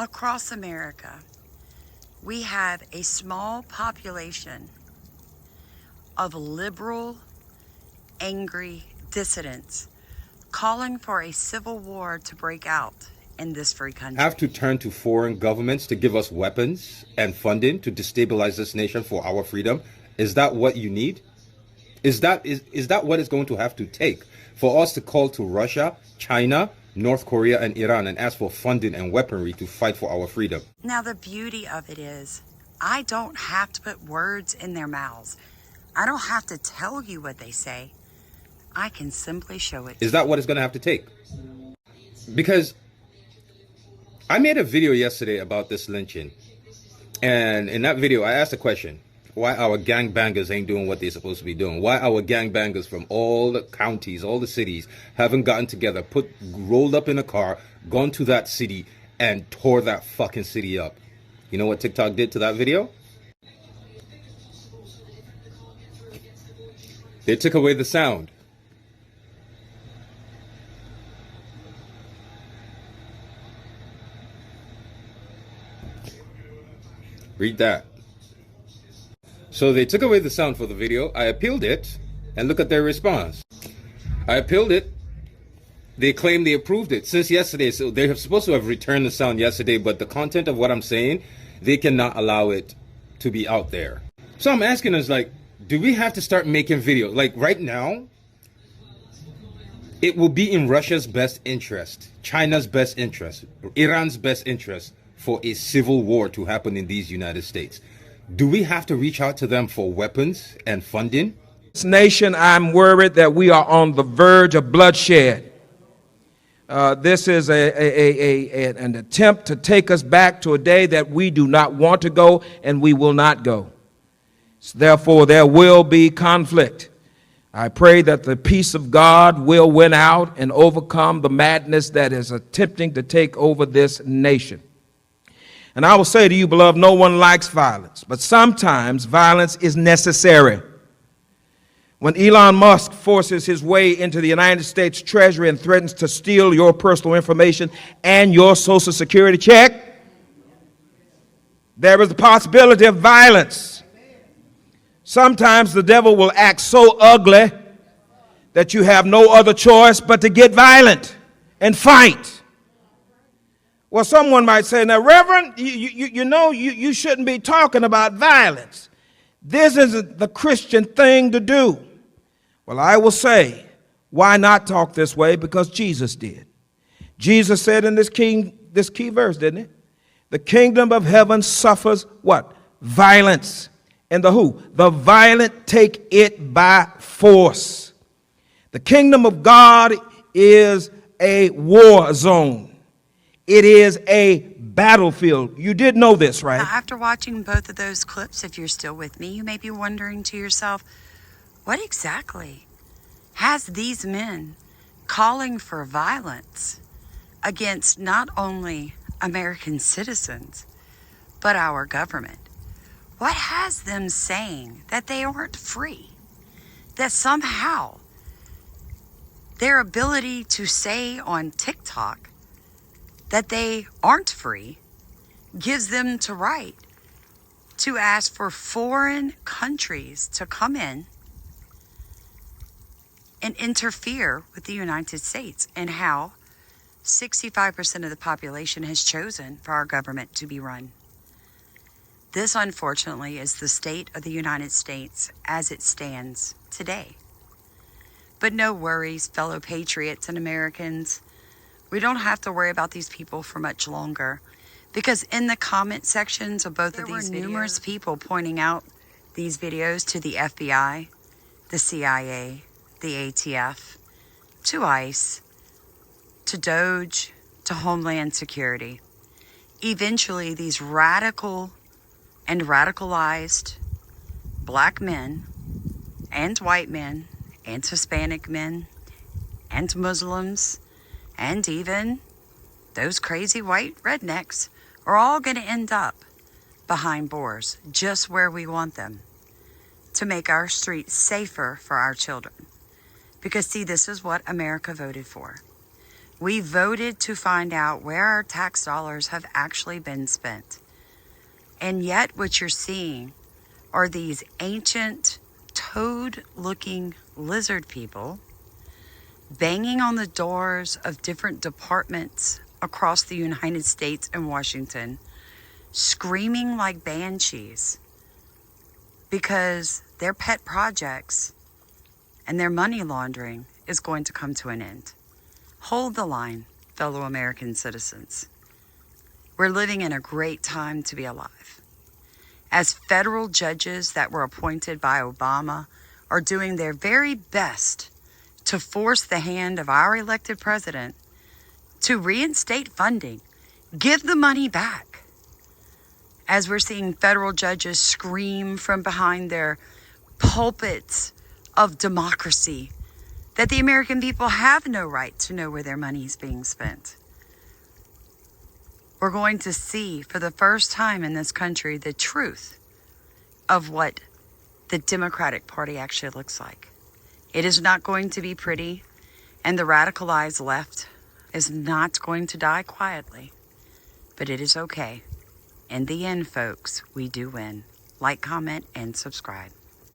Across America, we have a small population of liberal, angry dissidents calling for a civil war to break out in this free country. Have to turn to foreign governments to give us weapons and funding to destabilize this nation for our freedom? Is that what you need? Is that what it's going to have to take for us to call to Russia, China, North Korea, and Iran and ask for funding and weaponry to fight for our freedom? Now, the beauty of it is, I don't have to put words in their mouths. I don't have to tell you what they say. I can simply show it. Is that what it's going to have to take? Because I made a video yesterday about this lynching. And in that video, I asked a question. Why our gangbangers ain't doing what they're supposed to be doing? Why our gangbangers from all the counties, all the cities, haven't gotten together, rolled up in a car, gone to that city, and tore that fucking city up? You know what TikTok did to that video? They took away the sound. Read that. So they took away the sound for the video. I appealed it, and look at their response. I appealed it. They claim they approved it since yesterday. So they're supposed to have returned the sound yesterday, but the content of what I'm saying, they cannot allow it to be out there. So I'm asking us, like, do we have to start making videos? Like right now, it will be in Russia's best interest, China's best interest, Iran's best interest for a civil war to happen in these United States. Do we have to reach out to them for weapons and funding? This nation, I'm worried that we are on the verge of bloodshed. This is an attempt to take us back to a day that we do not want to go, and we will not go. So therefore, there will be conflict. I pray that the peace of God will win out and overcome the madness that is attempting to take over this nation. And I will say to you, beloved, no one likes violence, but sometimes violence is necessary. When Elon Musk forces his way into the United States Treasury and threatens to steal your personal information and your Social Security check, there is the possibility of violence. Sometimes the devil will act so ugly that you have no other choice but to get violent and fight. Well, someone might say, now, Reverend, you shouldn't be talking about violence. This isn't the Christian thing to do. Well, I will say, why not talk this way? Because Jesus did. Jesus said in this key verse, didn't it? The kingdom of heaven suffers what? Violence. And the who? The violent take it by force. The kingdom of God is a war zone. It is a battlefield. You did know this, right? Now, after watching both of those clips, if you're still with me, you may be wondering to yourself, what exactly has these men calling for violence against not only American citizens, but our government? What has them saying that they aren't free? That somehow their ability to say on TikTok that they aren't free gives them the right to ask for foreign countries to come in and interfere with the United States, and how 65% of the population has chosen for our government to be run. This, unfortunately, is the state of the United States as it stands today. But no worries, fellow patriots and Americans. We don't have to worry about these people for much longer, because in the comment sections of both of these videos, there were numerous people pointing out these videos to the FBI, the CIA, the ATF, to ICE, to Doge, to Homeland Security. Eventually, these radical and radicalized black men and white men and Hispanic men and Muslims and even those crazy white rednecks are all going to end up behind bars, just where we want them, to make our streets safer for our children. Because see, this is what America voted for. We voted to find out where our tax dollars have actually been spent. And yet what you're seeing are these ancient toad-looking lizard people banging on the doors of different departments across the United States and Washington, screaming like banshees because their pet projects and their money laundering is going to come to an end. Hold the line, fellow American citizens. We're living in a great time to be alive. As federal judges that were appointed by Obama are doing their very best to force the hand of our elected president to reinstate funding, give the money back. As we're seeing federal judges scream from behind their pulpits of democracy that the American people have no right to know where their money is being spent. We're going to see for the first time in this country the truth of what the Democratic Party actually looks like. It is not going to be pretty, and the radicalized left is not going to die quietly. But it is okay. In the end, folks, we do win. Like, comment, and subscribe.